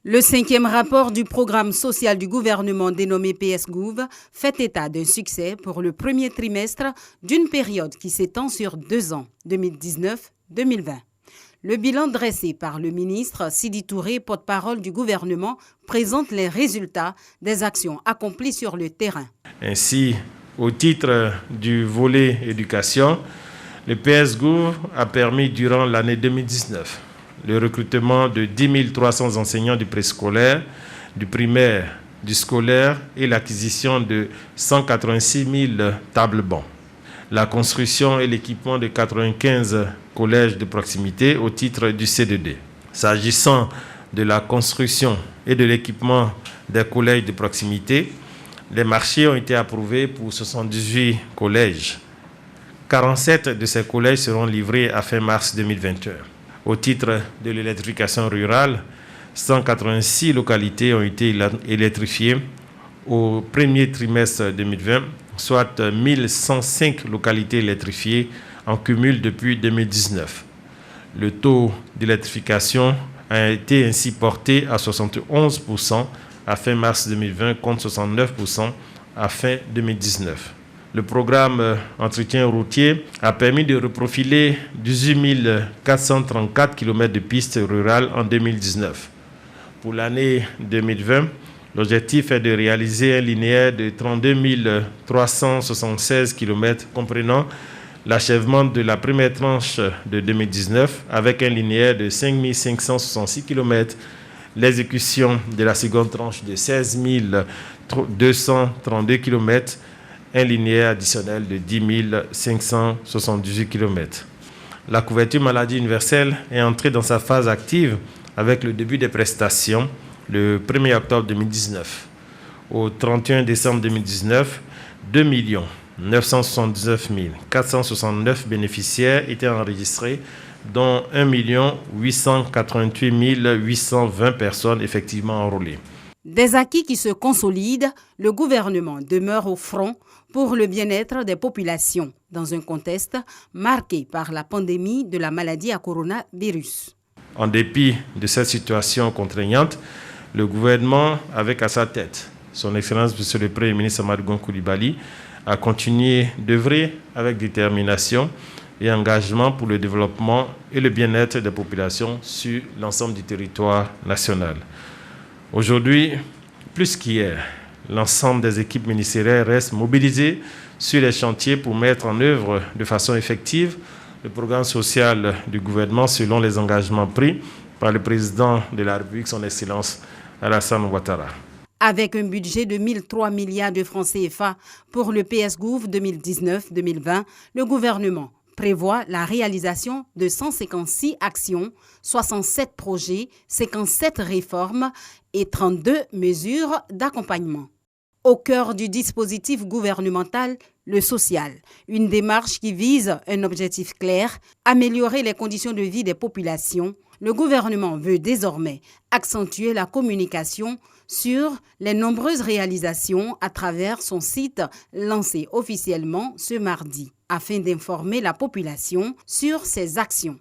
Le 5e rapport du programme social du gouvernement dénommé PS-Gouv fait état d'un succès pour le premier trimestre d'une période qui s'étend sur 2 ans, 2019-2020. Le bilan dressé par le ministre Sidi Touré, porte-parole du gouvernement, présente les résultats des actions accomplies sur le terrain. Ainsi, au titre du volet éducation, le PS-Gouv a permis durant l'année 2019 le recrutement de 10 300 enseignants du préscolaire, du primaire, du scolaire et l'acquisition de 186 000 tables-bancs. La construction et l'équipement de 95 collèges de proximité au titre du CDD. S'agissant de la construction et de l'équipement des collèges de proximité, les marchés ont été approuvés pour 78 collèges. 47 de ces collèges seront livrés à fin mars 2021. Au titre de l'électrification rurale, 186 localités ont été électrifiées au premier trimestre 2020, soit 1105 localités électrifiées en cumul depuis 2019. Le taux d'électrification a été ainsi porté à 71% à fin mars 2020 contre 69% à fin 2019. Le programme entretien routier a permis de reprofiler 18 434 km de pistes rurales en 2019. Pour l'année 2020, l'objectif est de réaliser un linéaire de 32 376 km comprenant l'achèvement de la première tranche de 2019 avec un linéaire de 5 566 km, l'exécution de la seconde tranche de 16 232 km, un linéaire additionnel de 10 578 km. La couverture maladie universelle est entrée dans sa phase active avec le début des prestations le 1er octobre 2019. Au 31 décembre 2019, 2 979 469 bénéficiaires étaient enregistrés, dont 1 888 820 personnes effectivement enrôlées. Des acquis qui se consolident, le gouvernement demeure au front pour le bien-être des populations dans un contexte marqué par la pandémie de la maladie à coronavirus. En dépit de cette situation contraignante, le gouvernement, avec à sa tête son Excellence Monsieur le Premier ministre Amadou Gon Coulibaly, a continué d'œuvrer avec détermination et engagement pour le développement et le bien-être des populations sur l'ensemble du territoire national. Aujourd'hui, plus qu'hier, l'ensemble des équipes ministérielles restent mobilisées sur les chantiers pour mettre en œuvre de façon effective le programme social du gouvernement selon les engagements pris par le président de la République, son Excellence Alassane Ouattara. Avec un budget de 1 003 milliards de francs CFA pour le PS-Gouv 2019-2020, le gouvernement prévoit la réalisation de 156 actions, 67 projets, 57 réformes et 32 mesures d'accompagnement. Au cœur du dispositif gouvernemental, le social, une démarche qui vise un objectif clair, améliorer les conditions de vie des populations. Le gouvernement veut désormais accentuer la communication sur les nombreuses réalisations à travers son site lancé officiellement ce mardi, afin d'informer la population sur ses actions.